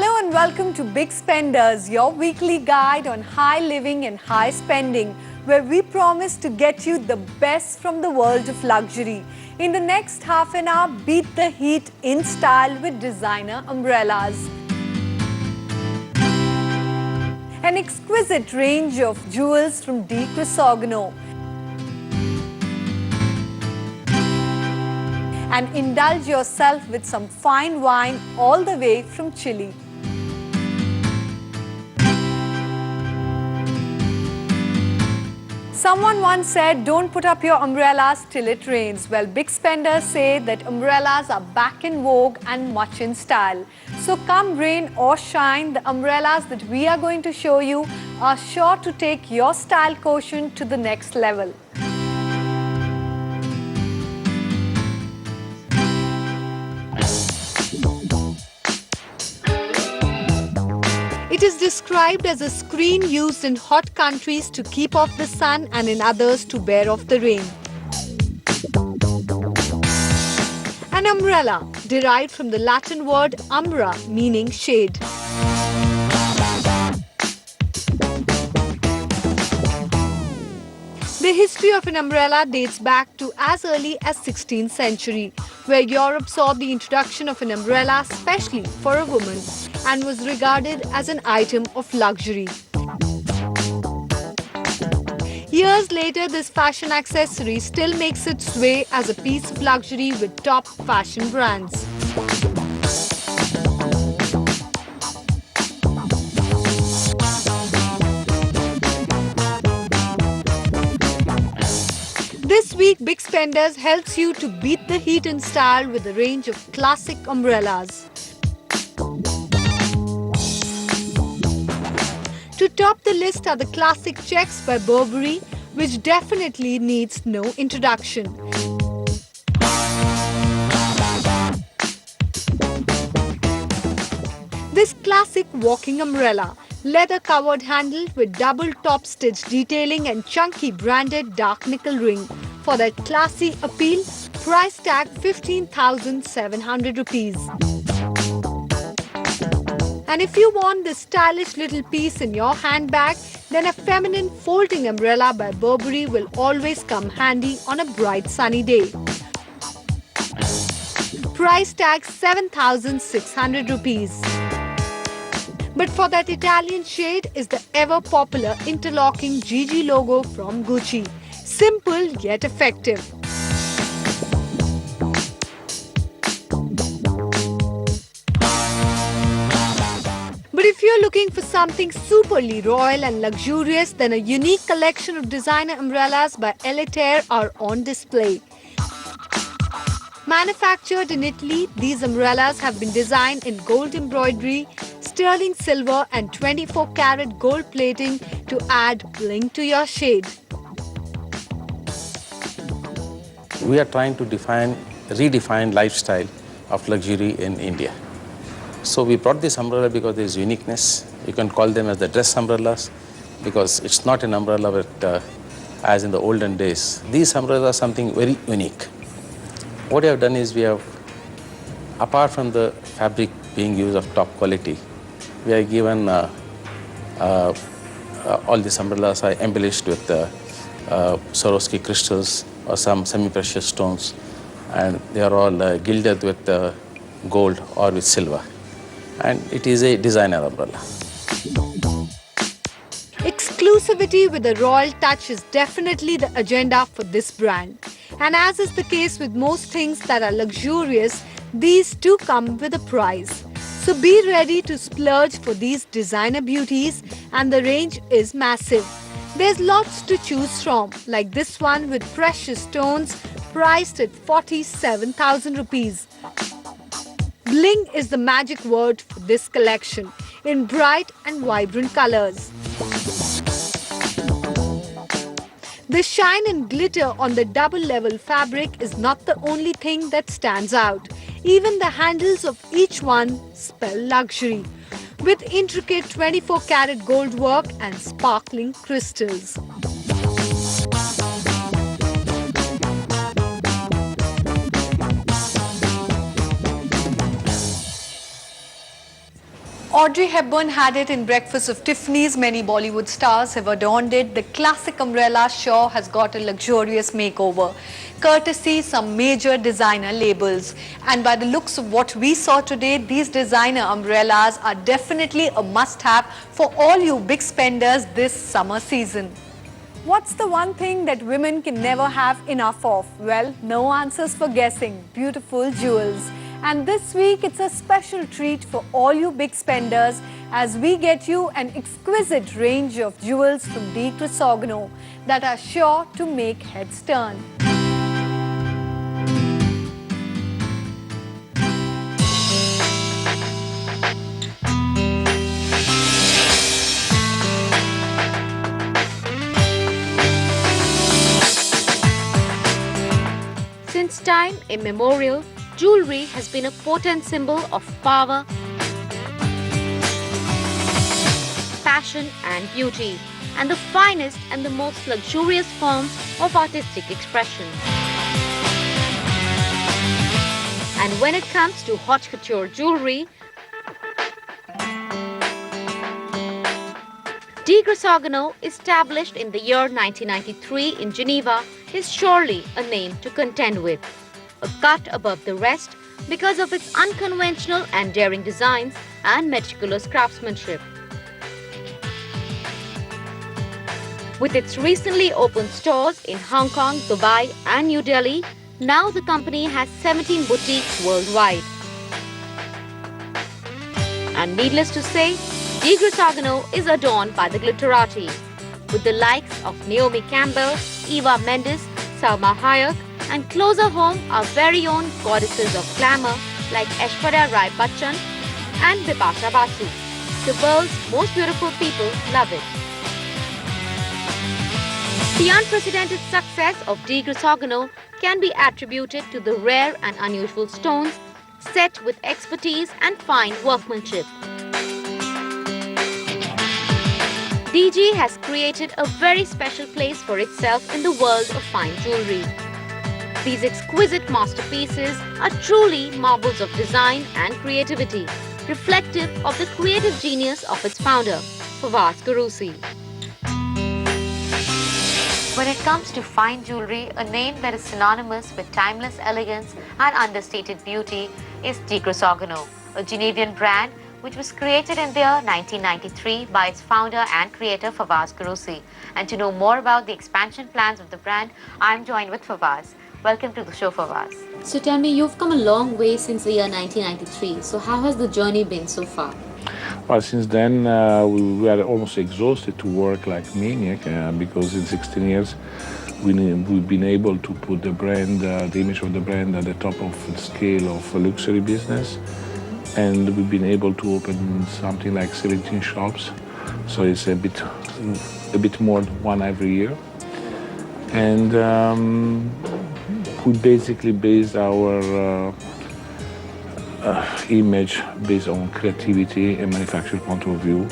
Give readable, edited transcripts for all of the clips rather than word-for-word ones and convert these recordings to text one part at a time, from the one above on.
Hello and welcome to Big Spenders, your weekly guide on high living and high spending, where we promise to get you the best from the world of luxury. In the next half an hour, beat the heat in style with designer umbrellas. An exquisite range of jewels from D. Crisogno. And indulge yourself with some fine wine all the way from Chile. Someone once said, don't put up your umbrellas till it rains. Well, big spenders say that umbrellas are back in vogue and much in style. So come rain or shine, the umbrellas that we are going to show you are sure to take your style quotient to the next level. It is described as a screen used in hot countries to keep off the sun and in others to bear off the rain. An umbrella, derived from the Latin word umbra, meaning shade. The history of an umbrella dates back to as early as 16th century, where Europe saw the introduction of an umbrella specially for a woman and was regarded as an item of luxury. Years later, this fashion accessory still makes its way as a piece of luxury with top fashion brands. This week, Big Spenders helps you to beat the heat in style with a range of classic umbrellas. To top the list are the classic checks by Burberry, which definitely needs no introduction. This classic walking umbrella, leather-covered handle with double top stitch detailing and chunky branded dark nickel ring. For that classy appeal, price tag 15,700 rupees. And if you want this stylish little piece in your handbag, then a feminine folding umbrella by Burberry will always come handy on a bright sunny day. Price tag 7,600 rupees. But for that Italian shade is the ever-popular interlocking GG logo from Gucci. Simple yet effective. But if you're looking for something superly royal and luxurious, then a unique collection of designer umbrellas by Elitaire are on display. Manufactured in Italy, these umbrellas have been designed in gold embroidery, sterling silver and 24-karat gold plating to add bling to your shade. We are trying to redefine lifestyle of luxury in India. So we brought this umbrella because there is uniqueness. You can call them as the dress umbrellas because it's not an umbrella but as in the olden days. These umbrellas are something very unique. What we have done is we have, apart from the fabric being used of top quality, we are given all these umbrellas are embellished with Swarovski crystals or some semi-precious stones, and they are all gilded with gold or with silver. And it is a designer umbrella. Exclusivity with a royal touch is definitely the agenda for this brand. And as is the case with most things that are luxurious, these too come with a price. So be ready to splurge for these designer beauties, and the range is massive. There's lots to choose from, like this one with precious stones priced at 47,000 rupees. Bling is the magic word for this collection in bright and vibrant colors. The shine and glitter on the double-level fabric is not the only thing that stands out. Even the handles of each one spell luxury, with intricate 24-karat gold work and sparkling crystals. Audrey Hepburn had it in Breakfast of Tiffany's. Many Bollywood stars have adorned it. The classic umbrella sure has got a luxurious makeover, courtesy some major designer labels. And by the looks of what we saw today, these designer umbrellas are definitely a must-have for all you big spenders this summer season. What's the one thing that women can never have enough of? Well, no answers for guessing. Beautiful jewels. And this week, it's a special treat for all you big spenders as we get you an exquisite range of jewels from D. Crisogno that are sure to make heads turn. Since time immemorial, jewelry has been a potent symbol of power, passion and beauty, and the finest and the most luxurious forms of artistic expression. And when it comes to haute couture jewelry, D. Crisogno, established in the year 1993 in Geneva, is surely a name to contend with. A cut above the rest because of its unconventional and daring designs and meticulous craftsmanship. With its recently opened stores in Hong Kong, Dubai and New Delhi, now the company has 17 boutiques worldwide. And needless to say, D. Crisogno is adorned by the glitterati, with the likes of Naomi Campbell, Eva Mendes, Salma Hayek, and closer home our very own goddesses of glamour like Aishwarya Rai Bachchan and Bipasha Basu. The world's most beautiful people love it. The unprecedented success of D. Crisogno can be attributed to the rare and unusual stones set with expertise and fine workmanship. DG has created a very special place for itself in the world of fine jewelry. These exquisite masterpieces are truly marvels of design and creativity, reflective of the creative genius of its founder, Fawaz Qureshi. When it comes to fine jewelry, a name that is synonymous with timeless elegance and understated beauty is D. Crisogno, a Genevian brand which was created in the year 1993 by its founder and creator Fawaz Qureshi. And to know more about the expansion plans of the brand, I am joined with Fawaz. Welcome to the show, Fawaz. So tell me, you've come a long way since the year 1993. So how has the journey been so far? Well, since then, we were almost exhausted to work like maniac because in 16 years, we've been able to put the brand, the image of the brand at the top of the scale of luxury business. And we've been able to open something like 17 shops. So it's a bit more than one every year. And we basically based our image based on creativity and manufacturing point of view.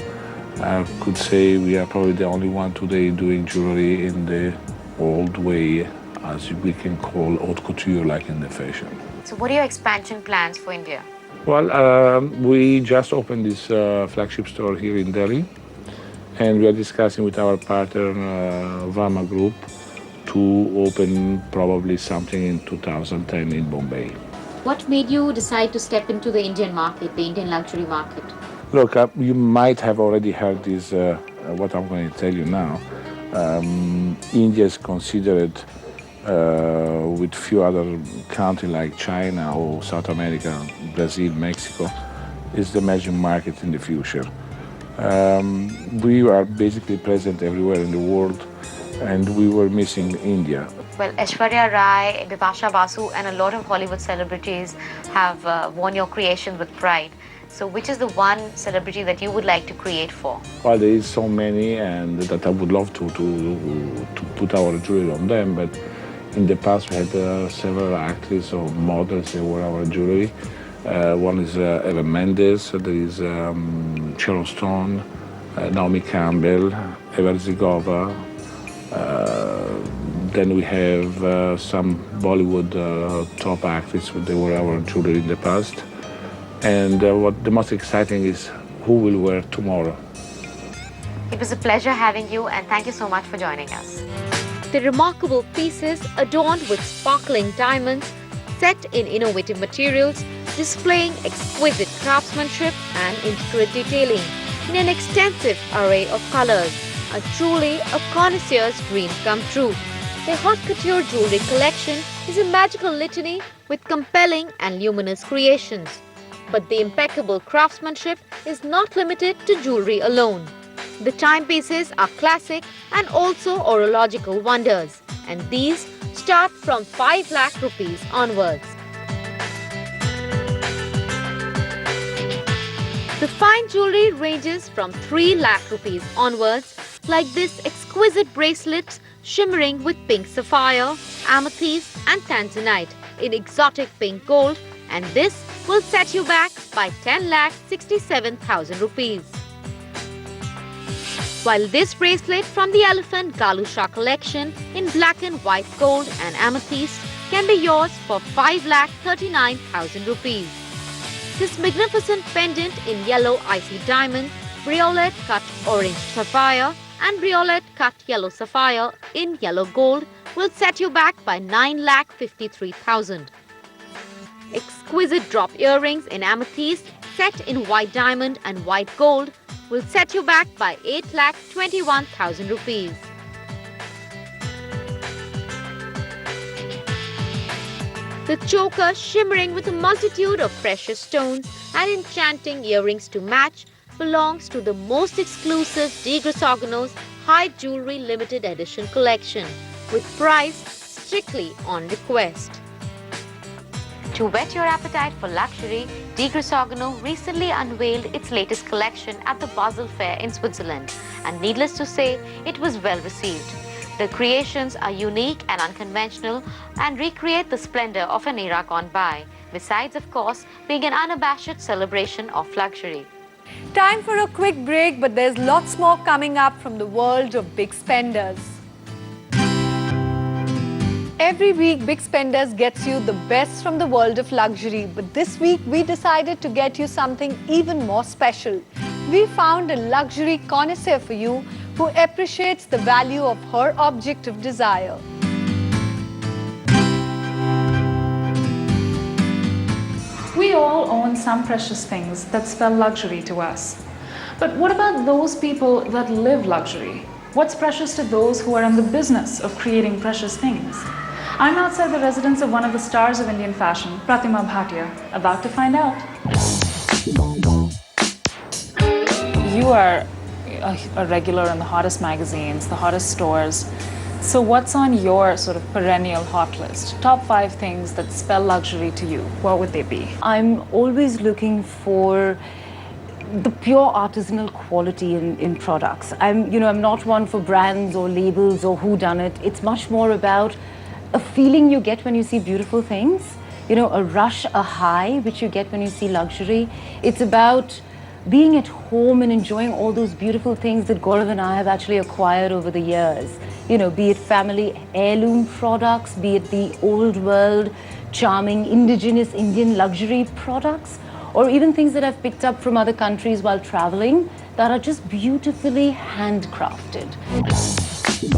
I could say we are probably the only one today doing jewelry in the old way, as we can call haute couture, like in the fashion. So what are your expansion plans for India? Well, we just opened this flagship store here in Delhi, and we are discussing with our partner Vama Group to open probably something in 2010 in Bombay. What made you decide to step into the Indian market, the Indian luxury market? Look, you might have already heard this, what I'm going to tell you now. India is considered, with few other countries like China or South America, Brazil, Mexico, is the emerging market in the future. We are basically present everywhere in the world, and we were missing India. Well, Aishwarya Rai, Bipasha Basu and a lot of Hollywood celebrities have worn your creation with pride. So which is the one celebrity that you would like to create for? Well, there is so many, and that I would love to put our jewelry on them, but in the past we had several actors or models that wore our jewelry. One is Eva Mendes, there is Sharon Stone, Naomi Campbell, Eva Zigova. Then we have some Bollywood top actors that wore our jewelry in the past. And what the most exciting is who will wear tomorrow. It was a pleasure having you, and thank you so much for joining us. The remarkable pieces adorned with sparkling diamonds, set in innovative materials, displaying exquisite craftsmanship and intricate detailing in an extensive array of colors, are truly a connoisseur's dream come true. The haute couture jewelry collection is a magical litany with compelling and luminous creations. But the impeccable craftsmanship is not limited to jewelry alone. The timepieces are classic and also horological wonders, and these start from 5 lakh rupees onwards. The fine jewelry ranges from 3 lakh rupees onwards, like this exquisite bracelets shimmering with pink sapphire, amethyst and tanzanite in exotic pink gold, and this will set you back by 10,67,000 rupees. While this bracelet from the Elephant Galusha collection in black and white gold and amethyst can be yours for 5,39,000 rupees. This magnificent pendant in yellow icy diamond, briolette cut orange sapphire and briolette cut yellow sapphire in yellow gold will set you back by 9,53,000. Exquisite drop earrings in amethyst set in white diamond and white gold will set you back by 8,21,000 rupees. The choker shimmering with a multitude of precious stones and enchanting earrings to match belongs to the most exclusive De Grisogono's High Jewelry Limited Edition collection with price strictly on request. To whet your appetite for luxury, De Grisogono recently unveiled its latest collection at the Basel Fair in Switzerland, and needless to say, it was well received. The creations are unique and unconventional and recreate the splendor of an era gone by, besides, of course, being an unabashed celebration of luxury. Time for a quick break, but there's lots more coming up from the world of big spenders. Every week, Big Spenders gets you the best from the world of luxury. But this week, we decided to get you something even more special. We found a luxury connoisseur for you who appreciates the value of her object of desire. We all own some precious things that spell luxury to us. But what about those people that live luxury? What's precious to those who are in the business of creating precious things? I'm outside the residence of one of the stars of Indian fashion, Pratima Bhatia, about to find out. You are a regular in the hottest magazines, the hottest stores. So what's on your sort of perennial hot list? Top 5 things that spell luxury to you, what would they be? I'm always looking for the pure artisanal quality in products. I'm not one for brands or labels or whodunit. It's much more about a feeling you get when you see beautiful things, a rush, a high, which you get when you see luxury. It's about being at home and enjoying all those beautiful things that Gaurav and I have actually acquired over the years. Be it family heirloom products, be it the old world, charming indigenous Indian luxury products, or even things that I've picked up from other countries while traveling that are just beautifully handcrafted.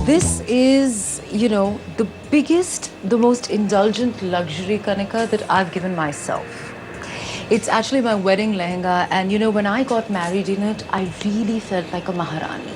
This is, the biggest, the most indulgent luxury, Kanika, that I've given myself. It's actually my wedding lehenga, and when I got married in it, I really felt like a Maharani.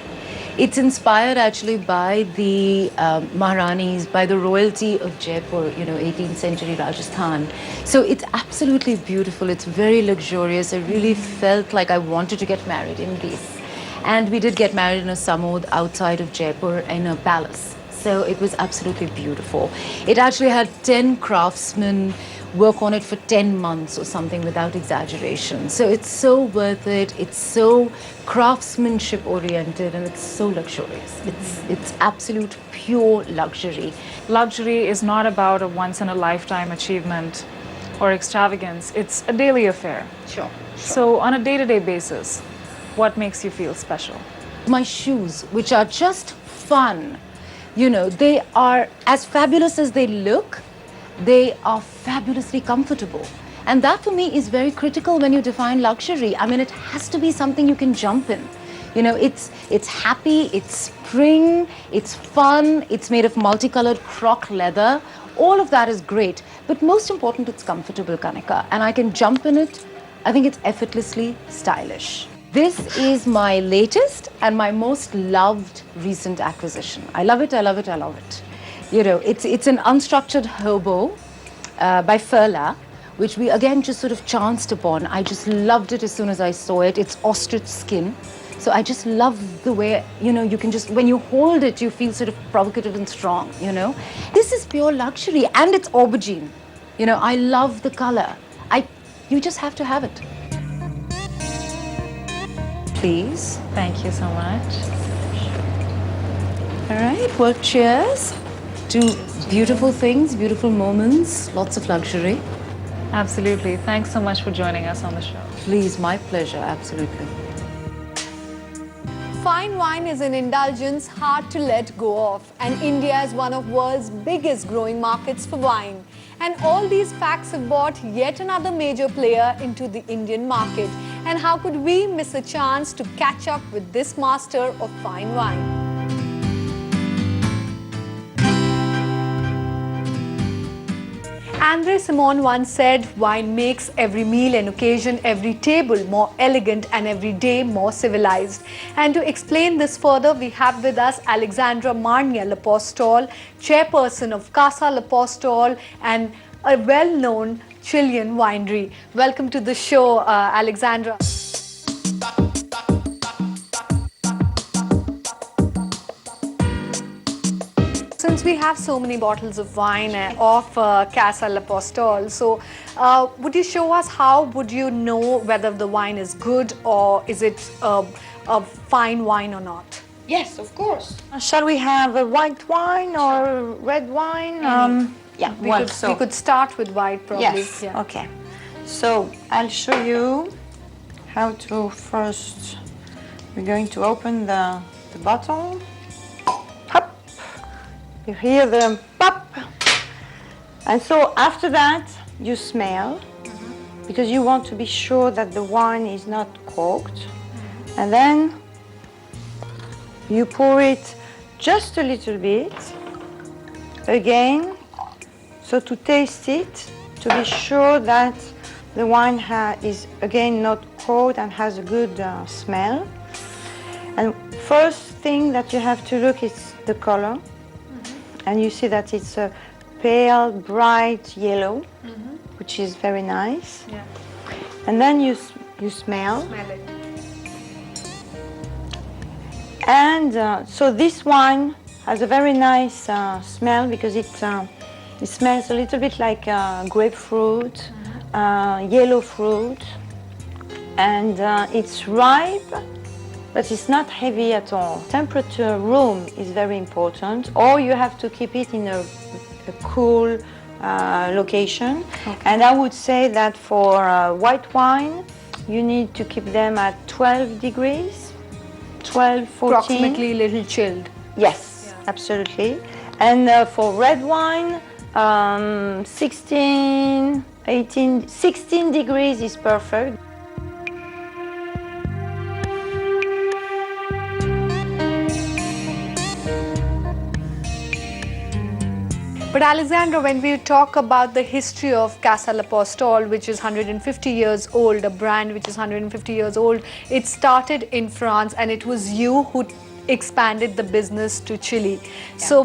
It's inspired actually by the Maharanis, by the royalty of Jaipur, 18th century Rajasthan. So it's absolutely beautiful. It's very luxurious. I really felt like I wanted to get married in this. And we did get married in a samod outside of Jaipur in a palace. So it was absolutely beautiful. It actually had 10 craftsmen work on it for 10 months or something without exaggeration. So it's so worth it. It's so craftsmanship oriented and it's so luxurious. It's absolute pure luxury. Luxury is not about a once in a lifetime achievement or extravagance. It's a daily affair. Sure. So on a day-to-day basis, what makes you feel special? My shoes, which are just fun, they are as fabulous as they look. They are fabulously comfortable. And that for me is very critical when you define luxury. I mean, it has to be something you can jump in. You know, it's happy, it's spring, it's fun, it's made of multicolored croc leather. All of that is great. But most important, it's comfortable, Kanika. And I can jump in it. I think it's effortlessly stylish. This is my latest and my most loved recent acquisition. I love it, I love it, I love it. You know, it's an unstructured hobo by Furla, which we again just sort of chanced upon. I just loved it as soon as I saw it. It's ostrich skin. So I just love the way, you know, you can just, when you hold it, you feel sort of provocative and strong, you know. This is pure luxury and it's aubergine. You know, I love the color. You just have to have it. Please. Thank you so much. All right, well, cheers to beautiful things, beautiful moments, lots of luxury. Absolutely. Thanks so much for joining us on the show. Please, my pleasure, absolutely. Fine wine is an indulgence hard to let go of, and India is one of the world's biggest growing markets for wine. And all these facts have brought yet another major player into the Indian market. And how could we miss a chance to catch up with this master of fine wine? Andre Simon once said, wine makes every meal and occasion, every table more elegant and every day more civilized. And to explain this further, we have with us Alexandra Marnia L'Apostol, chairperson of Casa L'Apostol and a well-known Chilean winery. Welcome to the show, Alexandra. Since we have so many bottles of wine of Casa L'Apostol, so would you show us how would you know whether the wine is good or is it a fine wine or not? Yes, of course. Shall we have a white wine or red wine? Yeah, We could start with white probably. yes, Yeah. okay. So I'll show you how to first, we're going to open the bottle. Hop. You hear the pop. And so after that, you smell, because you want to be sure that the wine is not corked. And then you pour it just a little bit, again, so to taste it, to be sure that the wine is again not cold and has a good smell. And first thing that you have to look is the color. And you see that it's a pale, bright yellow, which is very nice. Yeah. And then you smell. Smell it. And so this wine has a very nice smell because it smells a little bit like grapefruit, yellow fruit, and it's ripe, but it's not heavy at all. Temperature room is very important, or you have to keep it in a cool location. Okay. And I would say that for white wine, you need to keep them at 12 degrees, 12, 14. Approximately a little chilled. Yes, absolutely. And for red wine, 16, 18, 16 degrees is perfect. But Alexandra, when we talk about the history of Casa L'Apostol, which is 150 years old, a brand which is 150 years old, it started in France and it was you who expanded the business to Chile. Yeah. So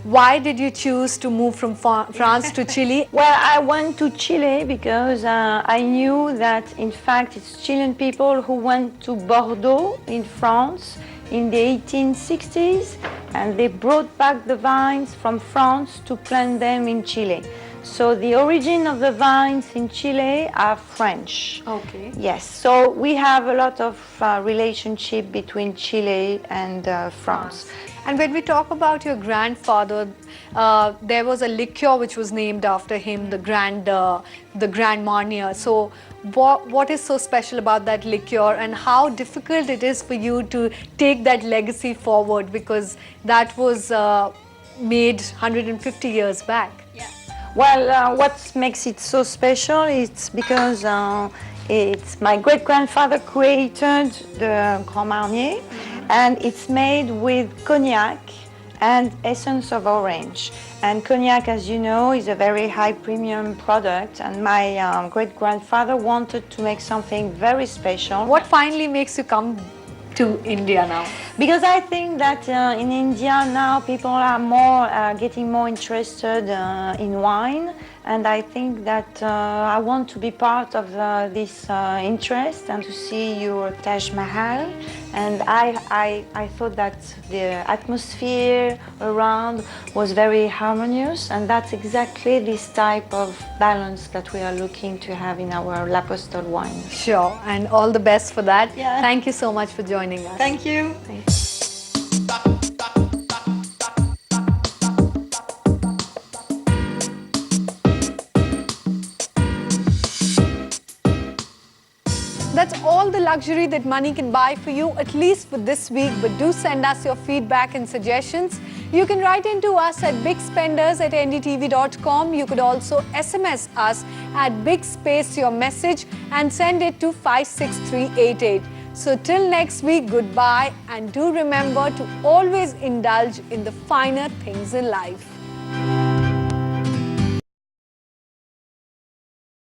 why did you choose to move from France to Chile? Well, I went to Chile because I knew that in fact it's Chilean people who went to Bordeaux in France in the 1860s, and they brought back the vines from France to plant them in Chile. So the origin of the vines in Chile are French. Okay. Yes, so we have a lot of relationship between Chile and France. And when we talk about your grandfather, there was a liqueur which was named after him, the Grand Marnier. So what is so special about that liqueur, and how difficult it is for you to take that legacy forward, because that was made 150 years back? Yeah. Well, what makes it so special is because it's my great-grandfather created the Grand Marnier, and it's made with cognac and essence of orange. And cognac, as you know, is a very high premium product, and my great-grandfather wanted to make something very special. What finally makes you come to India now? Because I think that in India now people are getting more interested in wine, and I think that I want to be part of this interest and to see your Taj Mahal. And I thought that the atmosphere around was very harmonious, and that's exactly this type of balance that we are looking to have in our L'Apostole wine. Sure, and all the best for that. Yeah. Thank you so much for joining us. Thank you. That's all the luxury that money can buy for you, at least for this week. But do send us your feedback and suggestions. You can write into us at bigspenders@ndtv.com. You could also SMS us at big space your message and send it to 56388. So till next week, goodbye, and do remember to always indulge in the finer things in life.